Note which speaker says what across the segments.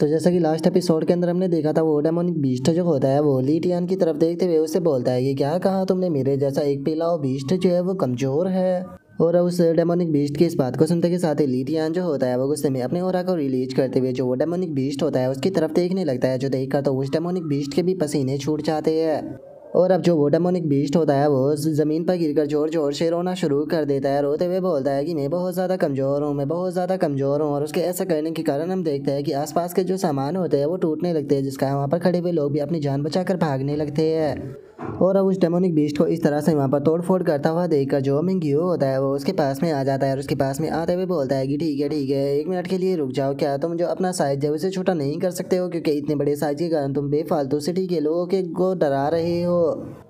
Speaker 1: तो जैसा कि लास्ट एपिसोड के अंदर हमने देखा था, वो डेमोनिक बीस्ट जो होता है वो ली टियान की तरफ देखते हुए उससे बोलता है कि क्या कहा तुमने, मेरे जैसा एक पिलाओ बीस्ट जो है वो कमजोर है। और उस डेमोनिक बीस्ट की इस बात को सुनते के साथ ही ली टियान जो होता है वो गुस्से में अपने ऑरा को रिलीज करते हुए जो वो डेमोनिक बीस्ट होता है उसकी तरफ देखने लगता है, जो देखकर तो उस डेमोनिक बीस्ट के भी पसीने छूट जाते हैं। और अब जो वो डेमोनिक बीस्ट होता है वो जमीन पर गिरकर जोर जोर से रोना शुरू कर देता है, रोते हुए बोलता है कि मैं बहुत ज़्यादा कमज़ोर हूँ, मैं बहुत ज़्यादा कमज़ोर हूँ। और उसके ऐसा करने के कारण हम देखते हैं कि आसपास के जो सामान होते हैं वो टूटने लगते हैं, जिसका वहाँ पर खड़े हुए लोग भी अपनी जान बचाकर भागने लगते हैं। और अब उस डेमोनिक बीस्ट को इस तरह से वहाँ पर तोड़ फोड़ करता हुआ देखकर जो मिंग्यू होता है वो उसके पास में आ जाता है और उसके पास में आते हुए बोलता है कि ठीक है 1 मिनट के लिए रुक जाओ, क्या तुम जो अपना साइज है उसे छोटा नहीं कर सकते हो, क्योंकि इतने बड़े साइज के कारण तुम बेफालतू सिटी के लोगों के को डरा रहे हो।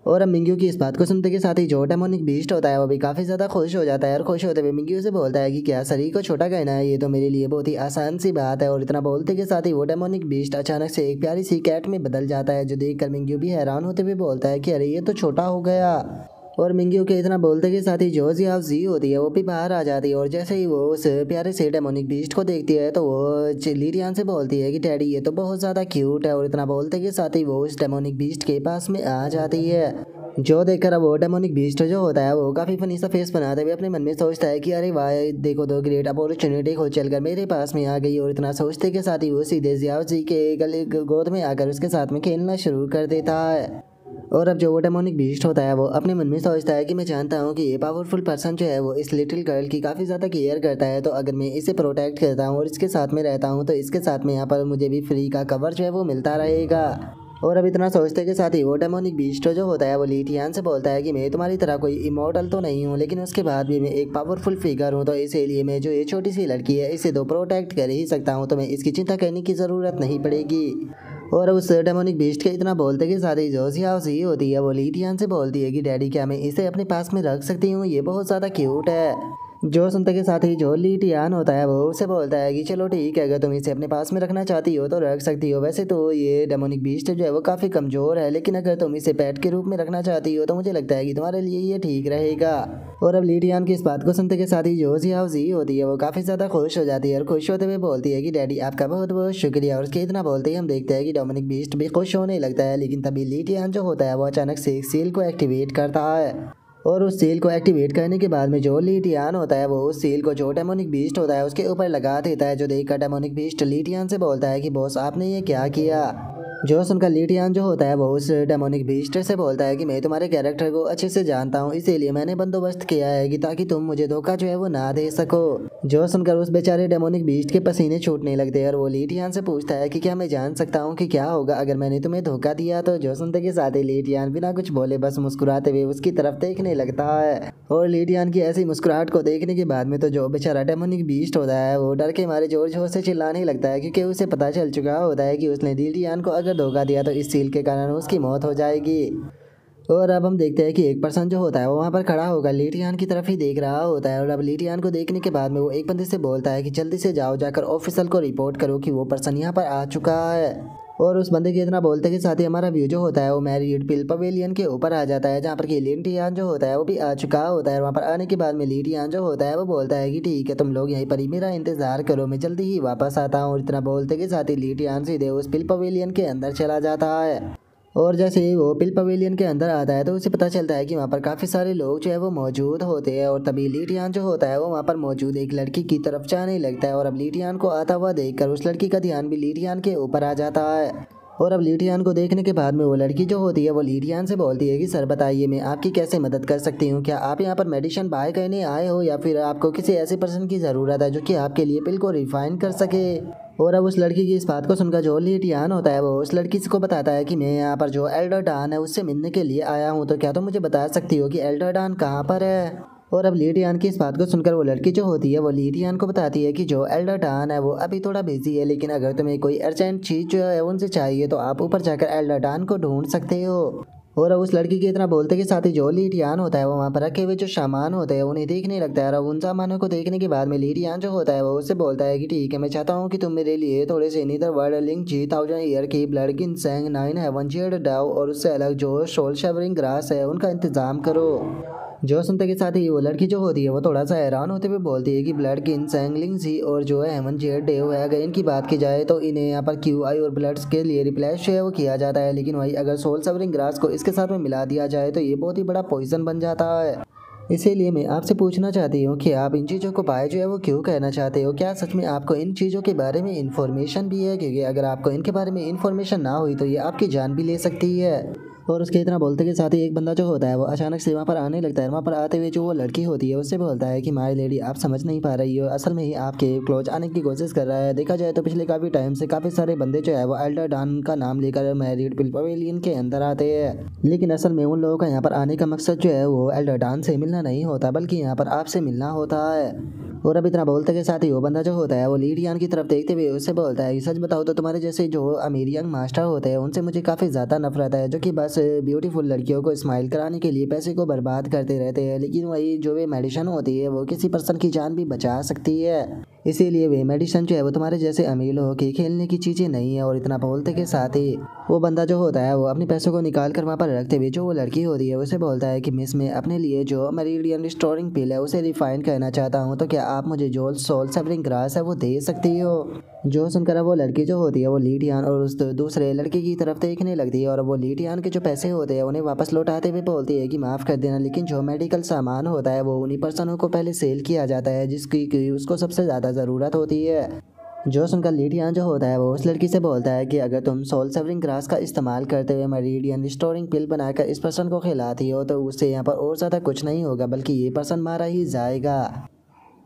Speaker 1: और अब मिंग्यू की इस बात को सुनते के साथ ही जो डेमोनिक बीस्ट होता है वो भी काफ़ी ज़्यादा खुश हो जाता है और खुश होते हुए मिंग्यू से बोलता है कि क्या शरीर को छोटा कहना है, ये तो मेरे लिए बहुत ही आसान सी बात है। और इतना बोलते के साथ ही वो डेमोनिक बीस्ट अचानक से एक प्यारी सी कैट में बदल जाता है, जो देखकर मिंग्यू भी हैरान होते हुए बोलता है कि अरे ये तो छोटा हो गया। और मिंग्यू के इतना बोलते के साथ ही जो जी होती है वो भी बाहर आ जाती है, और जैसे ही वो उस प्यारे से डेमोनिक बीस्ट को देखती है तो वो लीरियन से बोलती है कि डैडी ये तो बहुत ज़्यादा क्यूट है। और इतना बोलते के साथ ही वो उस डेमोनिक बीस्ट के पास में आ जाती है। जो देखकर अब वो डेमोनिक बीस्ट जो होता है वो काफ़ी फनी सा फेस बनाते हुए अपने मन में सोचता है कि अरे वाह, देखो तो ग्रेट अपॉर्चुनिटी को चलकर मेरे पास में आ गई। और इतना सोचते के साथ ही वो सीधे जियाओ जी के गले गोद में आकर उसके साथ में खेलना शुरू कर देता है। और अब जो वो डेमोनिक बीस्ट होता है वो अपने मन में सोचता है कि मैं जानता हूँ कि ये पावरफुल पर्सन जो है वो इस लिटिल गर्ल की काफ़ी ज़्यादा केयर करता है, तो अगर मैं इसे प्रोटेक्ट करता हूँ और इसके साथ में रहता हूँ तो इसके साथ में यहाँ पर मुझे भी फ्री का कवर जो है वो मिलता रहेगा। और अब इतना सोचते के साथ ही वो डेमोनिक बीस्ट जो होता है वो ली टियान से बोलता है कि मैं तुम्हारी तरह कोई इमॉर्टल तो नहीं हूँ, लेकिन उसके बाद भी मैं एक पावरफुल फिगर हूँ, तो इसीलिए मैं जो ये छोटी सी लड़की है इसे तो प्रोटेक्ट कर ही सकता हूँ, तो मैं इसकी चिंता करने की ज़रूरत नहीं पड़ेगी। और उस डेमोनिक बीस्ट के इतना बोलते के साथ ही जो सी होती है वो ली टियान से बोलती है कि डैडी क्या मैं इसे अपने पास में रख सकती हूँ, ये बहुत ज़्यादा क्यूट है। जो सुनते के साथ ही जो ली टियान होता है वो उसे बोलता है कि चलो ठीक है, अगर तुम इसे अपने पास में रखना चाहती हो तो रख सकती हो। वैसे तो ये डेमोनिक बीस्ट जो है वो काफ़ी कमज़ोर है, लेकिन अगर तुम इसे पेट के रूप में रखना चाहती हो तो मुझे लगता है कि तुम्हारे लिए ये ठीक रहेगा। और अब ली टियान की इस बात को सुनते के साथ ही जो जी होती है वो काफ़ी ज़्यादा खुश हो जाती है और खुश होते हुए बोलती है कि डैडी आपका बहुत बहुत शुक्रिया। और उसके इतना बोलते ही हम देखते हैं कि डेमोनिक बीस्ट भी खुश होने लगता है, लेकिन तभी ली टियान जो होता है वो अचानक से एक सील को एक्टिवेट करता है। और उस सील को एक्टिवेट करने के बाद में जो ली टियान होता है वो उस सील को जो डेमोनिक बीस्ट होता है उसके ऊपर लगा देता है, जो देखकर डेमोनिक बीस्ट ली टियान से बोलता है कि बॉस आपने ये क्या किया। जो सुनकर ली टियान जो होता है वो उस डेमोनिक बीस्ट से बोलता है कि मैं तुम्हारे कैरेक्टर को अच्छे से जानता हूँ, इसीलिए मैंने बंदोबस्त किया है कि ताकि तुम मुझे धोखा जो है वो ना दे सको। जो सुनकर उस बेचारे डेमोनिक बीस्ट के पसीने छूटने लगते हैं और वो ली टियान से पूछता है कि क्या मैं जान सकता हूँ कि क्या होगा अगर मैंने तुम्हें धोखा दिया। तो जो सुनते के साथ ही ली टियान बिना कुछ बोले बस मुस्कुराते हुए उसकी तरफ देखने लगता है। और ली टियान की ऐसी मुस्कुराहट को देखने के बाद में तो जो बेचारा डेमोनिक बीस्ट होता है वो डर के मारे जोर जोर से चिल्लाने लगता है, क्योंकि उसे पता चल चुका होता है कि उसने ली टियान को अगर धोखा दिया तो इस सील के कारण उसकी मौत हो जाएगी। और अब हम देखते हैं कि एक पर्सन जो होता है वो वहाँ पर खड़ा होकर ली टियान की तरफ ही देख रहा होता है। और अब ली टियान को देखने के बाद में वो एक बंदे से बोलता है कि जल्दी से जाओ, जाकर ऑफिसर को रिपोर्ट करो कि वो पर्सन यहाँ पर आ चुका है। और उस बंदे के इतना बोलते के साथ ही हमारा व्यू जो होता है वो मैरिड पिल पवेलियन के ऊपर आ जाता है, जहाँ पर कि ली टियान जो होता है वो भी आ चुका होता है। वहाँ पर आने के बाद में ली टियान जो होता है वो बोलता है कि ठीक है तुम लोग यहीं पर ही मेरा इंतजार करो, मैं जल्दी ही वापस आता हूँ। और इतना बोलते के साथ ही ली टियान सीधे उस पिल पवेलियन के अंदर चला जाता है। और जैसे ही वो पिल पवेलियन के अंदर आता है तो उसे पता चलता है कि वहाँ पर काफ़ी सारे लोग जो है वो मौजूद होते हैं। और तभी ली टियान जो होता है वो वहाँ पर मौजूद एक लड़की की तरफ जाने लगता है, और अब ली टियान को आता हुआ देखकर उस लड़की का ध्यान भी ली टियान के ऊपर आ जाता है। और अब ली टियान को देखने के बाद में वो लड़की जो होती है वो ली टियान से बोलती है कि सर बताइए मैं आपकी कैसे मदद कर सकती हूँ, क्या आप यहाँ पर मेडिसिन बाय करने आए हो या फिर आपको किसी ऐसे पर्सन की ज़रूरत है जो कि आपके लिए पिल को रिफाइन कर सके। और अब उस लड़की की इस बात को सुनकर जो ली टियान होता है वो उस लड़की को बताता है कि मैं यहाँ पर जो एल्डर डान है उससे मिलने के लिए आया हूँ, तो क्या तुम मुझे बता सकती हो कि एल्डर डान कहाँ पर है। और अब ली टियान की इस बात को सुनकर वो लड़की जो होती है वो ली टियान को बताती है कि जो एल्डर डान है वो अभी थोड़ा बिजी है, लेकिन अगर तुम्हें कोई अर्जेंट चीज़ जो है उनसे चाहिए तो आप ऊपर जाकर एल्डर डान को ढूंढ सकते हो। और अब उस लड़की के इतना बोलते के साथ ही जो ली टियान होता है वो वहाँ पर रखे हुए जो सामान होते हैं उन्हें देखने लगता है। और उन सामानों को देखने के बाद में ली टियान जो होता है वो उससे बोलता है कि ठीक है मैं चाहता हूँ कि तुम मेरे लिए थोड़े से neither world link G1000 year की ब्लड गिन सेंग 9 हेवन जेड डाउ और उससे अलग जो सोल शेवरिंग ग्रास है उनका इंतजाम करो। जो सुनते के साथ ही वो लड़की जो होती है वो थोड़ा सा हैरान होते हुए बोलती है कि ब्लड की इंसैंगलिंग सी और जो है हेमन जेड डेव है, अगर इनकी बात की जाए तो इन्हें यहाँ पर क्यू आई और ब्लड्स के लिए रिप्लेस जो है वो किया जाता है, लेकिन वही अगर सोल सेवरिंग ग्रास को इसके साथ में मिला दिया जाए तो ये बहुत ही बड़ा पॉइजन बन जाता है। इसीलिए मैं आपसे पूछना चाहती हूँ कि आप इन चीज़ों को बाय जो है वो क्यों कहना चाहते हो, क्या सच में आपको इन चीज़ों के बारे में इन्फॉर्मेशन भी है? क्योंकि अगर आपको इनके बारे में इन्फॉर्मेशन ना हुई तो ये आपकी जान भी ले सकती है। और उसके इतना बोलते के साथ ही एक बंदा जो होता है वो अचानक से वहाँ पर आने लगता है। वहाँ पर आते हुए जो वो लड़की होती है उससे बोलता है कि माय लेडी, आप समझ नहीं पा रही हो, असल में ही आपके क्लोज आने की कोशिश कर रहा है। देखा जाए तो पिछले काफ़ी टाइम से काफ़ी सारे बंदे जो है वो एल्डर डॉन का नाम लेकर मैरिड पिल पवेलियन के अंदर आते हैं, लेकिन असल में उन लोगों का यहाँ पर आने का मकसद जो है वो एल्डर डॉन से मिलना नहीं होता, बल्कि यहाँ पर आपसे मिलना होता है। और अब इतना बोलते के साथ ही वो बंदा जो होता है वो लीडियान की तरफ देखते हुए उससे बोलता है कि सच बताओ तो तुम्हारे जैसे जो अमीर यंग मास्टर होते हैं उनसे मुझे काफ़ी ज़्यादा नफरत है, जो कि बस ब्यूटीफुल लड़कियों को स्माइल कराने के लिए पैसे को बर्बाद करते रहते हैं, लेकिन वही जो वे मेडिसिन होती है वो किसी पर्सन की जान भी बचा सकती है। इसीलिए वे मेडिसिन जो है वो तुम्हारे जैसे अमीर लोगों की खेलने की चीज़ें नहीं है। और इतना बोलते के साथ ही वो बंदा जो होता है वो अपने पैसों को निकाल कर वहाँ पर रखते हुए जो वो लड़की होती है उसे बोलता है कि मिस, मैं अपने लिए जो मेरिडियन रिस्टोरिंग पिल है उसे रिफाइन करना चाहता हूँ, तो क्या आप मुझे जो सोल सेवरिंग ग्रास है वो दे सकती हो? जो सुनकर वो लड़की जो होती है वो लीडियान और उस दूसरे लड़के की तरफ देखने लगती है और वो लीडियान के जो पैसे होते हैं उन्हें वापस लौटाते हुए बोलती है कि माफ़ कर देना, लेकिन जो मेडिकल सामान होता है वो उन्हीं पर्सनों को पहले सेल किया जाता है जिसकी उसको सबसे ज़्यादा ज़रूरत होती है। जो सुनकर लीडियान जो होता है वो उस लड़की से बोलता है कि अगर तुम सोल सेवरिंग ग्रास का इस्तेमाल करते हुए मेरिडियन रिस्टोरिंग पिल बनाकर इस पर्सन को खिलाती हो तो उससे यहाँ पर और ज़्यादा कुछ नहीं होगा, बल्कि ये पर्सन मारा ही जाएगा।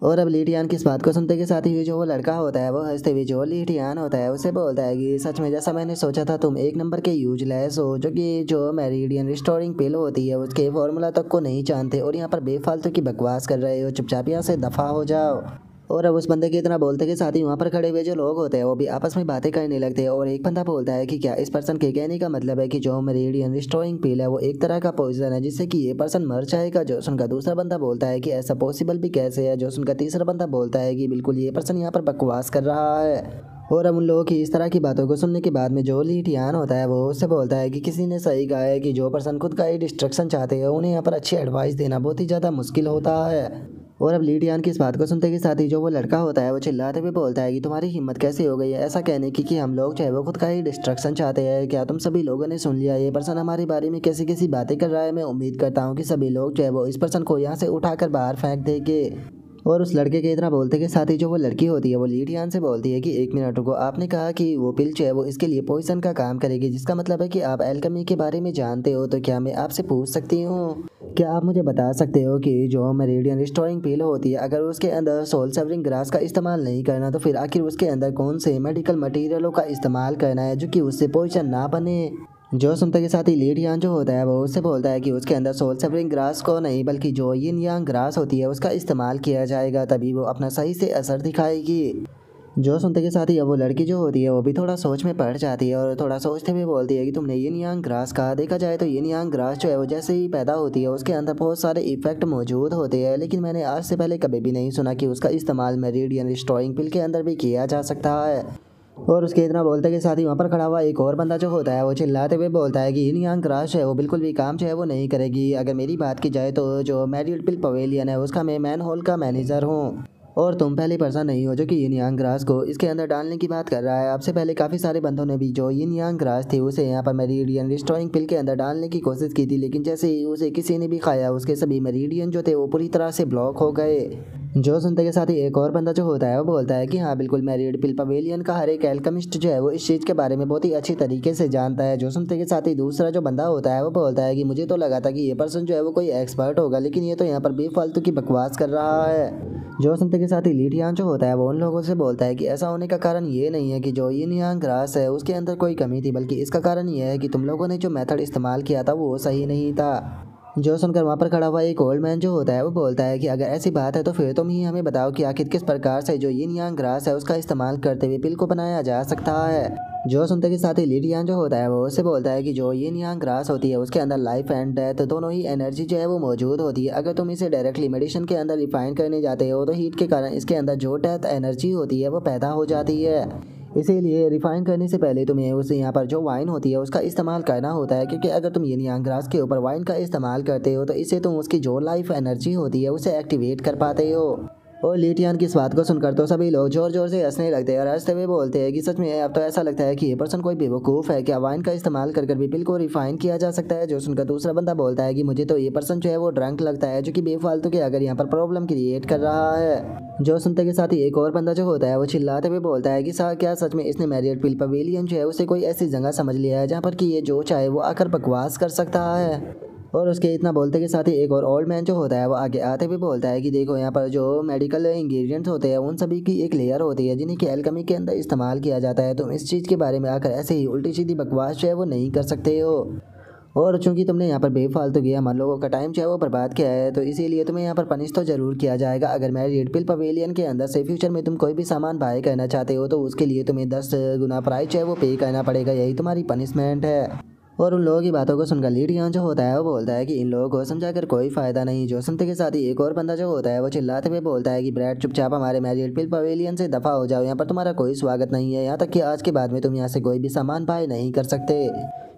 Speaker 1: और अब लीडियान की इस बात को सुनते के साथ ही जो वो लड़का होता है वो हंसते हुए जो लीडियान होता है उसे बोलता है कि सच में जैसा मैंने सोचा था, तुम एक नंबर के यूजलेस हो, जो कि जो मेरिडियन रिस्टोरिंग पिल होती है उसके फॉर्मूला तक को नहीं जानते और यहाँ पर बेफालतू की बकवास कर रहे हो, चुपचाप यहाँ से दफ़ा हो जाओ। और अब उस बंदे के इतना बोलते के साथ ही वहाँ पर खड़े हुए जो लोग होते हैं वो भी आपस में बातें करने लगते हैं और एक बंदा बोलता है कि क्या इस पर्सन के कहने का मतलब है कि जो मेरिडियन रिस्टोरिंग पिल है वो एक तरह का पॉइजन है जिससे कि ये पर्सन मर जाएगा? जो सुनकर दूसरा बंदा बोलता है कि ऐसा पॉसिबल भी कैसे है? जो सुनकर तीसरा बंदा बोलता है कि बिल्कुल ये पर्सन यहाँ पर बकवास कर रहा है। और अब उन लोगों की इस तरह की बातों को सुनने के बाद में जो लीडियान होता है वो उससे बोलता है कि किसी ने सही कहा है कि जो पर्सन खुद का ही डिस्ट्रक्शन चाहते हैं उन्हें यहाँ पर अच्छी एडवाइस देना बहुत ही ज़्यादा मुश्किल होता है। और अब लीडियान की इस बात को सुनते के साथ ही जो वो लड़का होता है वो चिल्लाते हुए बोलता है कि तुम्हारी हिम्मत कैसे हो गई है ऐसा कहने की कि हम लोग चाहे वो खुद का ही डिस्ट्रक्शन चाहते हैं? क्या तुम सभी लोगों ने सुन लिया? ये पर्सन हमारे बारे में कैसी कैसी बातें कर रहा है। मैं उम्मीद करता हूँ कि सभी लोग जो है वो इस पर्सन को यहाँ से उठाकर बाहर फेंक देंगे। और उस लड़के के इतना बोलते के साथ ही जो वो लड़की होती है वो लीडियान से बोलती है कि एक मिनट रुको, आपने कहा कि वो पिल जो है वो इसके लिए पॉइजन का काम करेगी, जिसका मतलब है कि आप एल्केमी के बारे में जानते हो, तो क्या मैं आपसे पूछ सकती हूँ, क्या आप मुझे बता सकते हो कि जो मेरिडियन रिस्टोरिंग पिल होती है अगर उसके अंदर सोल सेवरिंग ग्रास का इस्तेमाल नहीं करना तो फिर आखिर उसके अंदर कौन से मेडिकल मटेरियलों का इस्तेमाल करना है जो कि उससे पॉइजन ना बने? जो सुनते के साथ ही लीडियान जो होता है वो उससे बोलता है कि उसके अंदर सोल सेवरिंग ग्रास को नहीं बल्कि जो यिन यांग ग्रास होती है उसका इस्तेमाल किया जाएगा, तभी वो अपना सही से असर दिखाएगी। जो सुनते के साथ ही अब वो लड़की जो होती है वो भी थोड़ा सोच में पड़ जाती है और थोड़ा सोचते हुए बोलती है कि तुमने यिन यांग ग्रास कहा, देखा जाए तो यिन यांग ग्रास जो है वो जैसे ही पैदा होती है उसके अंदर बहुत सारे इफेक्ट मौजूद होते हैं, लेकिन मैंने आज से पहले कभी भी नहीं सुना कि उसका इस्तेमाल मेरिडियन रिस्टोरिंग पिल के अंदर भी किया जा सकता है। और उसके इतना बोलते के साथ ही वहाँ पर खड़ा हुआ एक और बंदा जो होता है वो चिल्लाते हुए बोलता है कि यिन यांग ग्रास है वो बिल्कुल भी काम जो है वो नहीं करेगी। अगर मेरी बात की जाए तो जो मैरिड पिल पवेलियन है उसका मैं मैन होल का मैनेजर हूँ और तुम पहली पर्सन नहीं हो जो कि यिन यांग ग्रास को इसके अंदर डालने की बात कर रहा है। आपसे पहले काफ़ी सारे बंदों ने भी जो यिन यांग ग्रास थी उसे यहाँ पर मेरिडियन रिस्टोरिंग पिल के अंदर डालने की कोशिश की थी, लेकिन जैसे ही उसे किसी ने भी खाया उसके सभी मेरिडियन जो थे वो पूरी तरह से ब्लॉक हो गए। जो सुनते के साथ ही एक और बंदा जो होता है वो बोलता है कि हाँ बिल्कुल, मैरिड पिल पवेलियन का हर एक एल्केमिस्ट जो है वो इस चीज़ के बारे में बहुत ही अच्छी तरीके से जानता है। जो सुनते के साथ ही दूसरा जो बंदा होता है वो बोलता है कि मुझे तो लगा था कि ये पर्सन जो है वो कोई एक्सपर्ट होगा, लेकिन ये तो यहाँ पर बेफालतू की बकवास कर रहा है। जो सुनते के साथ ही लीडियान जो होता है वो उन लोगों से बोलता है कि ऐसा होने का कारण ये नहीं है कि जो यिन यांग ग्रास है उसके अंदर कोई कमी थी, बल्कि इसका कारण ये है कि तुम लोगों ने जो मेथड इस्तेमाल किया था वो सही नहीं था। जो सुनकर वहाँ पर खड़ा हुआ एक ओल्ड मैन जो होता है वो बोलता है कि अगर ऐसी बात है तो फिर तुम ही हमें बताओ कि आखिर किस प्रकार से जो यिन यांग ग्रास है उसका इस्तेमाल करते हुए पिल को बनाया जा सकता है। जो सुनते के साथ ही लीडियान जो होता है वो उससे बोलता है कि जो यिन यांग ग्रास होती है उसके अंदर लाइफ एंड डेथ दोनों ही एनर्जी जो है वो मौजूद होती है। अगर तुम इसे डायरेक्टली मेडिसिन के अंदर रिफाइन करने जाते हो तो हीट के कारण इसके अंदर जो डेथ एनर्जी होती है वो पैदा हो जाती है। इसीलिए रिफाइन करने से पहले तुम्हें उस यहाँ पर जो वाइन होती है उसका इस्तेमाल करना होता है, क्योंकि अगर तुम यिन यांग ग्रास के ऊपर वाइन का इस्तेमाल करते हो तो इससे तुम उसकी जो लाइफ एनर्जी होती है उसे एक्टिवेट कर पाते हो। और लीटियान की इस बात को सुनकर तो सभी लोग जोर जोर से हंसने लगते हैं और हंसते हुए बोलते हैं कि सच में अब तो ऐसा लगता है कि ये पर्सन कोई बेवकूफ़ है, क्या वाइन का इस्तेमाल कर भी बिल को रिफाइन किया जा सकता है। जो सुनकर दूसरा बंदा बोलता है कि मुझे तो ये पर्सन जो है वो ड्रंक लगता है, जो कि बेफालतू के अगर यहाँ पर प्रॉब्लम क्रिएट कर रहा है। जो सुनते के साथ ही एक और बंदा जो होता है वो चिल्लाते हुए बोलता है कि क्या सच में इसने मैरियट पिल पवेलियन जो है उसे कोई ऐसी जगह समझ लिया है जहाँ पर कि ये जो चाहे वो आकर बकवास कर सकता है। और उसके इतना बोलते के साथ ही एक और ओल्ड मैन जो होता है वो आगे आते हुए बोलता है कि देखो यहाँ पर जो मेडिकल इंग्रेडिएंट्स होते हैं उन सभी की एक लेयर होती है जिन्हें कि एल्केमी के अंदर इस्तेमाल किया जाता है। तुम इस चीज़ के बारे में आकर ऐसे ही उल्टी सीधी बकवास जो है वो नहीं कर सकते हो। और चूंकि तुमने यहाँ पर बेफालतू किया हम लोगों का टाइम जो है वो बर्बाद किया है, तो इसीलिए तुम्हें यहाँ पर पनिश तो जरूर किया जाएगा। अगर मैं रेड पिल पवेलियन के अंदर से फ्यूचर में तुम कोई भी सामान बाय करना चाहते हो तो उसके लिए तुम्हें 10 गुना प्राइस जो है वो पे करना पड़ेगा, यही तुम्हारी पनिशमेंट है। और उन लोगों की बातों को सुनकर लीडियान जो होता है वो बोलता है कि इन लोगों को समझाकर कोई फायदा नहीं। जो सुनते के साथ ही एक और बंदा जो होता है वो चिल्लाते हुए बोलता है कि ब्रैड चुपचाप हमारे मैरिड पिल पवेलियन से दफा हो जाओ, यहाँ पर तुम्हारा कोई स्वागत नहीं है, यहाँ तक कि आज के बाद में तुम यहाँ से कोई भी सामान बाय नहीं कर सकते।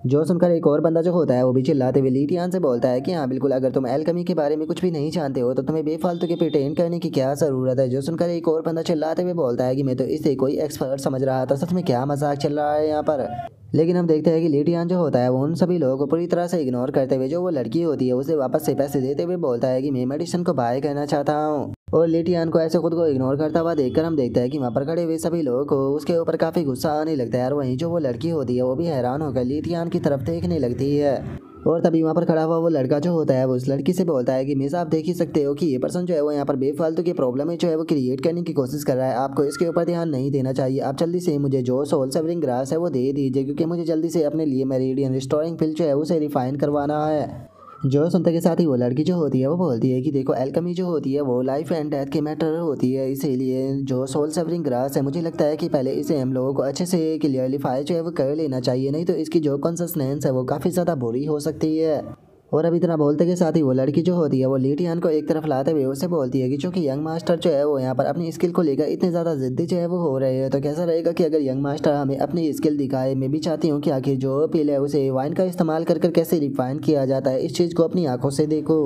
Speaker 1: जो सुनकर एक और बंदा जो होता है वो भी चिल्लाते हुए लीटियान से बोलता है कि हाँ बिल्कुल, अगर तुम एल्केमी के बारे में कुछ भी नहीं जानते हो तो तुम्हें बेफालतू के प्रिटेंड करने की क्या ज़रूरत है। जो सुनकर एक और बंदा चिल्लाते हुए बोलता है कि मैं तो इसे कोई एक्सपर्ट समझ रहा था, सच में क्या मजाक चल रहा है यहाँ पर। लेकिन हम देखते हैं कि लीटियान जो होता है वो उन सभी लोगों को पूरी तरह से इग्नोर करते हुए जो वो लड़की होती है उसे वापस से पैसे देते हुए बोलता है कि मैं मेडिसिन को बाय करना चाहता हूँ। और लीटियान को ऐसे खुद को इग्नोर करता हुआ देखकर हम देखते हैं कि वहाँ पर खड़े हुए सभी लोगों को उसके ऊपर काफ़ी गुस्सा आने लगता है। और वहीं जो वो लड़की होती है वो भी हैरान होकर लीटियान की तरफ देखने लगती है। और तभी वहाँ पर खड़ा हुआ वो लड़का जो होता है वो उस लड़की से बोलता है कि मिस आप देख ही सकते हो कि ये पर्सन जो है वो यहाँ पर बेफालतू की प्रॉब्लम है जो है वो क्रिएट करने की कोशिश कर रहा है, आपको इसके ऊपर ध्यान नहीं देना चाहिए। आप जल्दी से मुझे जो सोल सेवरिंग ग्रास है वो दे दीजिए, क्योंकि मुझे जल्दी से अपने लिए मेरिडियन रिस्टोरिंग पिल जो है उसे रिफाइन करवाना है। जो सुनते के साथ ही वो लड़की जो होती है वो बोलती है कि देखो एल्केमी जो होती है वो लाइफ एंड डेथ के मैटर होती है, इसीलिए जो सोल सेवरिंग ग्रास है मुझे लगता है कि पहले इसे हम लोगों को अच्छे से क्लियरिफाई जो है वो कर लेना चाहिए, नहीं तो इसकी जो कॉन्सिस्टेंस है वो काफ़ी ज़्यादा बुरी हो सकती है। और अभी इतना बोलते के साथ ही वो लड़की जो होती है वो लीटियान को एक तरफ लाते हुए उससे बोलती है कि चूंकि यंग मास्टर जो है वो यहाँ पर अपनी स्किल को लेकर इतने ज़्यादा जिद्दी जो है वो हो रहे हैं, तो कैसा रहेगा कि अगर यंग मास्टर हमें अपनी स्किल दिखाए। मैं भी चाहती हूँ कि आखिर जो पील है उसे वाइन का इस्तेमाल कर कैसे रिफाइन किया जाता है, इस चीज़ को अपनी आंखों से देखो।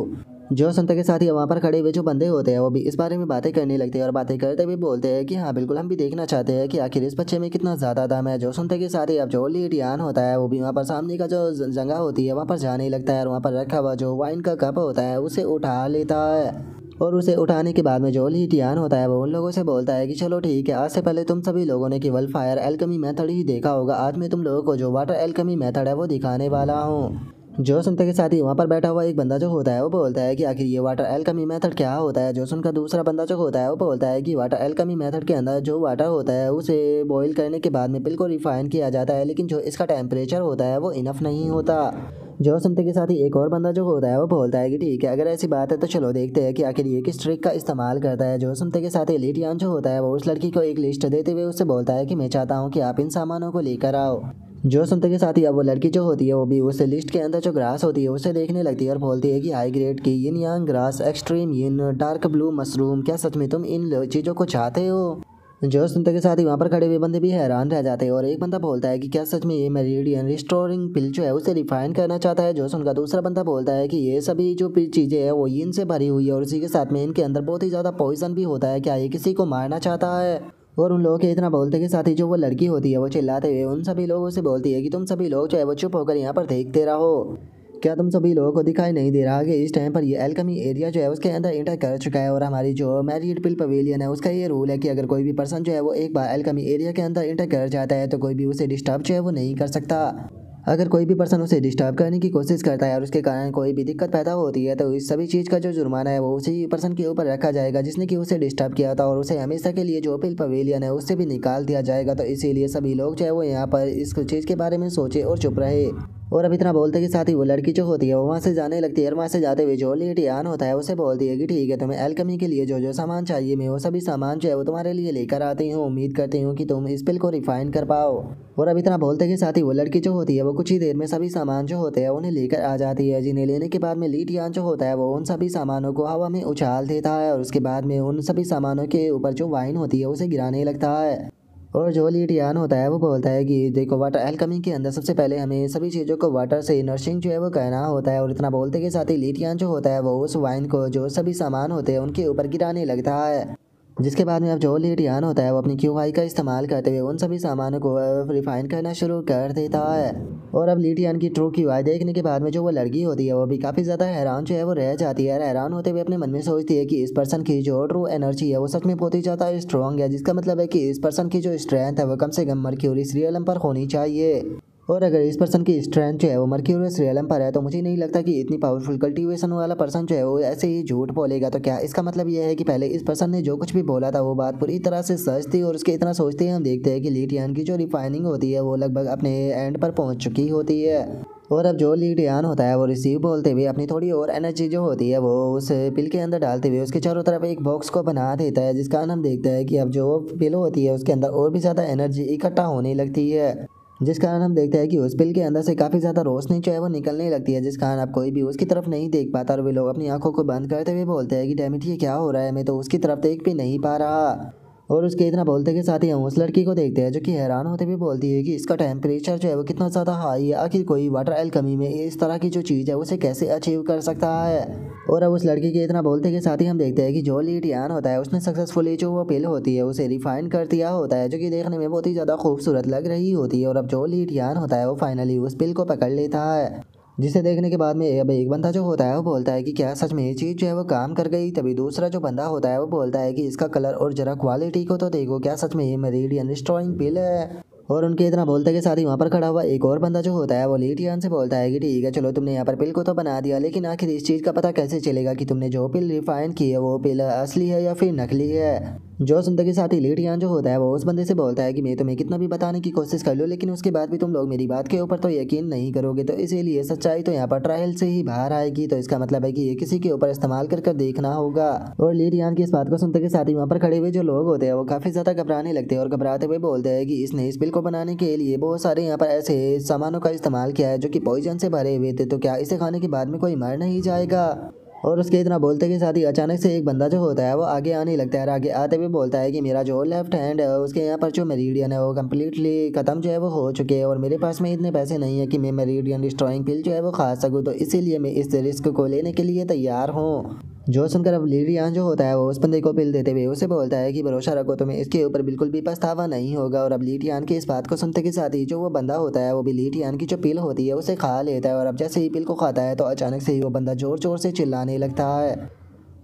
Speaker 1: जो सुनते के साथ ही वहाँ पर खड़े हुए जो बंदे होते हैं वो भी इस बारे में बातें करने लगते हैं और बातें करते हुए बोलते हैं कि हाँ बिल्कुल, हम भी देखना चाहते हैं कि आखिर इस बच्चे में कितना ज़्यादा दम है। जो सुनते के साथ ही अब जो लीटियान होता है वो भी वहाँ पर सामने का जो जगह होती है वहाँ पर जाने लगता है और वहाँ पर रखा हुआ जो वाइन का कप होता है उसे उठा लेता है। और उसे उठाने के बाद में जो लीटियान होता है वो उन लोगों से बोलता है कि चलो ठीक है, आज से पहले तुम सभी लोगों ने केवल फायर एल्केमी मेथड ही देखा होगा, आज मैं तुम लोगों को जो वाटर एल्केमी मेथड है वो दिखाने वाला हूँ। जो सुनते के साथ ही वहाँ पर बैठा हुआ एक बंदा जो होता है वो बोलता है कि आखिर ये वाटर एल्केमी मेथड क्या होता है। जो सुनकर दूसरा बंदा जो होता है वो बोलता है कि वाटर एल्केमी मेथड के अंदर जो वाटर होता है उसे बॉईल करने के बाद में बिल्कुल रिफाइन किया जाता है, लेकिन जो इसका टेम्परेचर होता है वो इनफ नहीं होता। जो सुनते के साथ ही एक और बंदा जो होता है वो बोलता है कि ठीक है, अगर ऐसी बात है तो चलो देखते हैं कि आखिर ये किस ट्रिक का इस्तेमाल करता है। जो सुनते के साथ ही लीटियान जो होता है वो उस लड़की को एक लिस्ट देते हुए उससे बोलता है कि मैं चाहता हूँ कि आप इन सामानों को लेकर आओ। जो सुनते के साथ ही अब वो लड़की जो होती है वो भी उस लिस्ट के अंदर जो ग्रास होती है उसे देखने लगती है और बोलती है कि हाई ग्रेड की यिन यांग ग्रास, एक्सट्रीम यिन, डार्क ब्लू मशरूम, क्या सच में तुम इन चीज़ों को चाहते हो। जो सुनते के साथ ही वहाँ पर खड़े हुए बंदे भी हैरान रह जाते हैं और एक बंदा बोलता है कि क्या सच में ये मेरिडियन रिस्टोरिंग पिल जो है उसे रिफाइन करना चाहता है। जो सुनकर दूसरा बंदा बोलता है कि ये सभी जो चीज़ें हैं वो यिन से भरी हुई है और उसी के साथ में इनके अंदर बहुत ही ज़्यादा पॉइजन भी होता है, क्या ये किसी को मारना चाहता है। और उन लोगों के इतना बोलते के साथ ही जो वो लड़की होती है वो चिल्लाते हुए उन सभी लोगों से बोलती है कि तुम सभी लोग जो है वो चुप होकर यहाँ पर देखते रहो। क्या तुम सभी लोगों को दिखाई नहीं दे रहा कि इस टाइम पर ये एल्केमी एरिया जो है उसके अंदर एंटर कर चुका है और हमारी जो मैरिड पिल पवेलियन है उसका ये रूल है कि अगर कोई भी पर्सन जो है वो एक बार एल्केमी एरिया के अंदर एंटर कर जाता है तो कोई भी उसे डिस्टर्ब जो है वो नहीं कर सकता। अगर कोई भी पर्सन उसे डिस्टर्ब करने की कोशिश करता है और उसके कारण कोई भी दिक्कत पैदा होती है तो इस सभी चीज़ का जो जुर्माना है वो उसी पर्सन के ऊपर रखा जाएगा जिसने कि उसे डिस्टर्ब किया था और उसे हमेशा के लिए जो पिल पवेलियन है उससे भी निकाल दिया जाएगा। तो इसीलिए सभी लोग जो है वो यहाँ पर इस चीज़ के बारे में सोचे और चुप रहे। और अब इतना बोलते के साथ ही वो लड़की जो होती है वो वहाँ से जाने लगती है और वहाँ से जाते हुए जो लीटियान होता है उसे बोलती है कि ठीक है, तुम्हें एल्केमी के लिए जो जो सामान चाहिए मैं वो सभी सामान जो है वो तुम्हारे लिए लेकर आती हूँ, उम्मीद करती हूँ कि तुम इस पिल को रिफाइन कर पाओ। और अब इतना बोलते के साथ ही वो लड़की जो होती है वो कुछ ही देर में सभी सामान जो होते हैं उन्हें लेकर आ जाती है, जिन्हें लेने के बाद में लीटियान जो होता है वो उन सभी सामानों को हवा में उछाल देता है और उसके बाद में उन सभी सामानों के ऊपर जो वाइन होती है उसे गिराने लगता है। और जो ली टियान होता है वो बोलता है कि देखो वाटर एल्केमी के अंदर सबसे पहले हमें सभी चीज़ों को वाटर से नर्सिंग जो है वो करना होता है। और इतना बोलते के साथ ही ली टियान जो होता है वो उस वाइन को जो सभी सामान होते हैं उनके ऊपर गिराने लगता है। जिसके बाद में अब जो ली टियान होता है वो अपनी क्यूआई का इस्तेमाल करते हुए उन सभी सामानों को रिफाइन करना शुरू कर देता है। और अब ली टियान की ट्रू क्यूआई देखने के बाद में जो वो लड़की होती है वो भी काफ़ी ज़्यादा हैरान जो है वो रह जाती है। हैरान होते हुए अपने मन में सोचती है कि इस पर्सन की जो ट्रू एनर्जी है वो सच में बहुत ही ज़्यादा स्ट्रॉन्ग है, जिसका मतलब है कि इस पर्सन की जो स्ट्रेंथ है वो कम से कम मर्क्यूरी रियलम पर होनी चाहिए। और अगर इस पर्सन की स्ट्रेंथ जो है वो मर्क्यूरियस रियलम पर है तो मुझे नहीं लगता कि इतनी पावरफुल कल्टीवेशन वाला पर्सन जो है वो ऐसे ही झूठ बोलेगा। तो क्या इसका मतलब ये है कि पहले इस पर्सन ने जो कुछ भी बोला था वो बात पूरी तरह से सच थी। और उसके इतना सोचते ही हम देखते हैं कि ली टियान की जो रिफाइनिंग होती है वो लगभग अपने एंड पर पहुंच चुकी होती है। और अब जो ली टियान होता है वो रिसीव बोलते हुए अपनी थोड़ी और एनर्जी जो होती है वो उस पिल के अंदर डालते हुए उसके चारों तरफ एक बॉक्स को बना देता है, जिसका हम देखते हैं कि अब जो पिल होती है उसके अंदर और भी ज़्यादा एनर्जी इकट्ठा होने लगती है। जिस कारण हम देखते हैं कि उस पिल के अंदर से काफ़ी ज़्यादा रोशनी जो है वो निकलने लगती है, जिस कारण आप कोई भी उसकी तरफ नहीं देख पाता। और वे लोग अपनी आंखों को बंद करते हुए बोलते हैं कि डैमिट ये क्या हो रहा है, मैं तो उसकी तरफ देख भी नहीं पा रहा। और उसके इतना बोलते के साथ ही हम उस लड़की को देखते हैं जो कि हैरान होते हुए बोलती है कि इसका टेम्परेचर जो है वो कितना ज़्यादा हाई है, आखिर कोई वाटर एल्केमी में इस तरह की जो चीज़ है उसे कैसे अचीव कर सकता है। और अब उस लड़की के इतना बोलते के साथ ही हम देखते हैं कि जो ली टियान होता है उसने सक्सेसफुली जो वो पिल होती है उसे रिफाइन कर दिया होता है, जो कि देखने में बहुत ही ज़्यादा खूबसूरत लग रही होती है। और अब जो ली टियान होता है वो फाइनली उस पिल को पकड़ लेता है, जिसे देखने के बाद में अब एक बंदा जो होता है वो बोलता है कि क्या सच में ये चीज़ जो है वो काम कर गई। तभी दूसरा जो बंदा होता है वो बोलता है कि इसका कलर और जरा क्वालिटी को तो देखो, क्या सच में ये मेरिडियन डिस्ट्रॉइंग पिल है। और उनके इतना बोलते के साथ ही वहाँ पर खड़ा हुआ एक और बंदा जो होता है वो ली टियान से बोलता है कि ठीक है चलो तुमने यहाँ पर पिल को तो बना दिया, लेकिन आखिर इस चीज़ का पता कैसे चलेगा कि तुमने जो पिल रिफाइन की है वो पिल असली है या फिर नकली है। जो सुनते के साथ ही ली टियान जो होता है वो उस बंदे से बोलता है कि मैं तुम्हें कितना भी बताने की कोशिश कर लूँ लेकिन उसके बाद भी तुम लोग मेरी बात के ऊपर तो यकीन नहीं करोगे, तो इसीलिए सच्चाई तो यहाँ पर ट्रायल से ही बाहर आएगी। तो इसका मतलब है कि ये किसी के ऊपर इस्तेमाल कर देखना होगा। और ली टियान की इस बात को सुनते के साथ ही वहाँ पर खड़े हुए जो लोग होते हैं वो काफ़ी ज़्यादा घबराने लगते हैं और घबराते हुए बोलते हैं कि इसने इस पिल को बनाने के लिए बहुत सारे यहाँ पर ऐसे सामानों का इस्तेमाल किया है जो कि पॉइजन से भरे हुए थे, तो क्या इसे खाने के बाद में कोई मर नहीं जाएगा। और उसके इतना बोलते के साथ ही अचानक से एक बंदा जो होता है वो आगे आने लगता है और आगे आते हुए बोलता है कि मेरा जो लेफ्ट हैंड है उसके यहाँ पर जो मेरिडियन है वो कम्प्लीटली ख़त्म जो है वो हो चुके हैं और मेरे पास में इतने पैसे नहीं है कि मैं मेरिडियन डिस्ट्रॉइंग पिल जो है वो खा सकूँ, तो इसीलिए मैं इस रिस्क को लेने के लिए तैयार हूँ। जो सुनकर अब ली टियान जो होता है वो उस बंदे को पिल देते हुए उसे बोलता है कि भरोसा रखो, तुम्हें इसके ऊपर बिल्कुल भी पछतावा नहीं होगा। और अब ली टियान की इस बात को सुनते के साथ ही जो वो बंदा होता है वो भी ली टियान की जो पिल होती है उसे खा लेता है। और अब जैसे ही पिल को खाता है तो अचानक से ही वो बंदा ज़ोर ज़ोर से चिल्लाने लगता है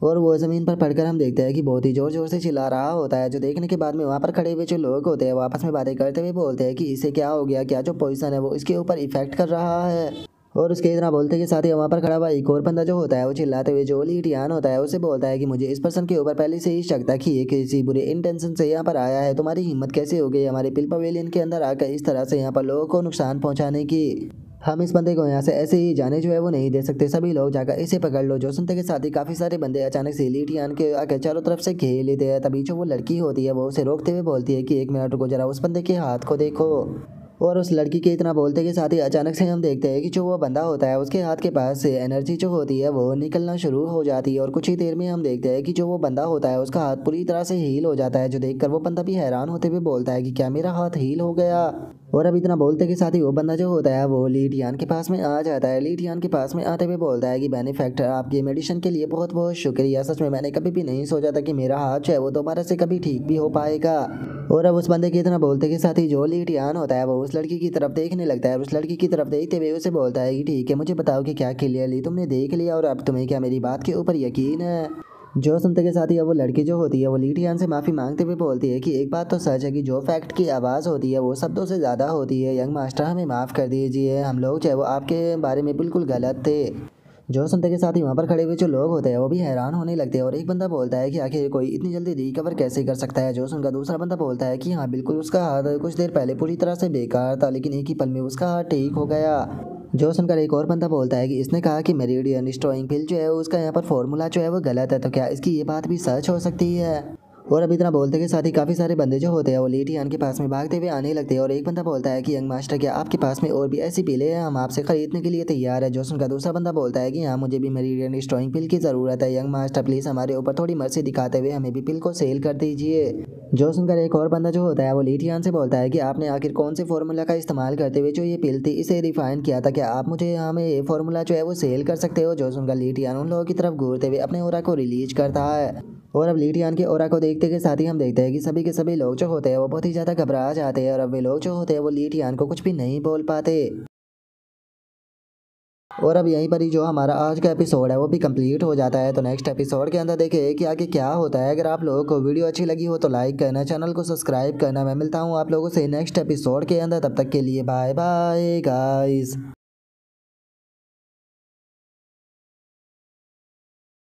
Speaker 1: और वो ज़मीन पर पड़कर हम देखते हैं कि बहुत ही ज़ोर ज़ोर से चिल्ला रहा होता है। जो देखने के बाद में वहाँ पर खड़े हुए जो लोग होते हैं वो आपस में बातें करते हुए बोलते हैं कि इसे क्या हो गया, क्या जो पोजीशन है वो इसके ऊपर इफेक्ट कर रहा है। और उसके इतना बोलते के साथ ही वहाँ पर खड़ा हुआ एक और बंदा जो होता है वो चिल्लाते हुए जो ली टियान होता है उसे बोलता है कि मुझे इस पर्सन के ऊपर पहले से ही शक था कि ये किसी बुरे इंटेंशन से यहाँ पर आया है, तुम्हारी हिम्मत कैसे हो गई हमारे पिल पवेलियन के अंदर आकर इस तरह से यहाँ पर लोगों को नुकसान पहुँचाने की। हम इस बंदे को यहाँ से ऐसे ही जाने जो है वो नहीं दे सकते, सभी लोग जाकर इसे पकड़ लो। जो सुनते के साथ ही काफ़ी सारे बंदे अचानक से ली टियान के आके चारों तरफ से घेर लेते हैं। तभी जो वो लड़की होती है वो उसे रोकते हुए बोलती है कि एक मिनट रुको, जरा उस बंदे के हाथ को देखो। और उस लड़की के इतना बोलते के साथ ही अचानक से हम देखते हैं कि जो वो बंदा होता है उसके हाथ के पास से एनर्जी जो होती है वो निकलना शुरू हो जाती है और कुछ ही देर में हम देखते हैं कि जो वो बंदा होता है उसका हाथ पूरी तरह से हील हो जाता है। जो देखकर वो बंदा भी हैरान होते हुए बोलता है कि क्या मेरा हाथ हील हो गया। और अब इतना बोलते के साथ ही वो बंदा जो होता है वो ली टियान के पास में आ जाता है। ली टियान के पास में आते हुए बोलता है कि बेनिफैक्टर आपकी मेडिसिन के लिए बहुत बहुत शुक्रिया, सच में मैंने कभी भी नहीं सोचा था कि मेरा हाथ जो है वो दोबारा से कभी ठीक भी हो पाएगा। और अब उस बंदे के इतना बोलते के साथ ही जो ली टियान होता है वो उस लड़की की तरफ देखने लगता है और उस लड़की की तरफ देखते हुए उसे बोलता है कि ठीक है मुझे बताओ कि क्या क्लियरली तुमने देख लिया और अब तुम्हें क्या मेरी बात के ऊपर यकीन है। जो सुनते के साथ ही अब वो लड़की जो होती है वो ली टियान से माफ़ी मांगते हुए बोलती है कि एक बात तो सच है कि जो फैक्ट की आवाज़ होती है वो शब्दों से ज़्यादा होती है। यंग मास्टर हमें माफ़ कर दीजिए, हम लोग जो है वो आपके बारे में बिल्कुल गलत थे। जो सुनते के साथ ही वहाँ पर खड़े हुए जो लोग होते हैं वो भी हैरान होने लगते हैं और एक बंदा बोलता है कि आखिर कोई इतनी जल्दी रिकवर कैसे कर सकता है। जो सुनकर दूसरा बंदा बोलता है कि हाँ बिल्कुल, उसका हाथ कुछ देर पहले पूरी तरह से बेकार था लेकिन एक ही पल में उसका हाथ ठीक हो गया। जो सुनकर एक और बंदा बोलता है कि इसने कहा कि मेरिडियन डिस्ट्रॉइंग पिल जो है उसका यहाँ पर फॉर्मूला जो है वो गलत है, तो क्या इसकी ये बात भी सच हो सकती है। और अब इतना बोलते के साथ ही काफ़ी सारे बंदे जो होते हैं वो ली टियान के पास में भागते हुए आने लगते हैं और एक बंदा बोलता है कि यंग मास्टर क्या आपके पास में और भी ऐसी पिलें हैं, हम आपसे खरीदने के लिए तैयार है। जोसन का दूसरा बंदा बोलता है कि हाँ मुझे भी मेरी डिस्ट्रॉइंग पिल की ज़रूरत है, यंग मास्टर प्लीज़ हमारे ऊपर थोड़ी मर्जी दिखाते हुए हमें भी पिल को सेल कर दीजिए। जोसन का एक और बंदा जो होता है वो ली टियान से बोलता है कि आपने आखिर कौन से फार्मूला का इस्तेमाल करते हुए जो ये पिल थी इसे रिफाइन किया था, क्या आप मुझे हमें ये फार्मूला जो है वो सेल कर सकते हो। जोसन का ली टियान उन लोगों की तरफ घूरते हुए अपने ओरा को रिलीज करता है और अब ली टियान के ओरा को देखते के साथ ही हम देखते हैं कि सभी के सभी लोग जो होते हैं वो बहुत ही ज़्यादा घबरा जाते हैं और अब वे लोग जो होते हैं वो ली टियान को कुछ भी नहीं बोल पाते। और अब यहीं पर ही जो हमारा आज का एपिसोड है वो भी कंप्लीट हो जाता है। तो नेक्स्ट एपिसोड के अंदर देखें कि आगे क्या होता है। अगर आप लोगों को वीडियो अच्छी लगी हो तो लाइक करना, चैनल को सब्सक्राइब करना। मैं मिलता हूँ आप लोगों से नेक्स्ट एपिसोड के अंदर, तब तक के लिए बाय बाय गाइस।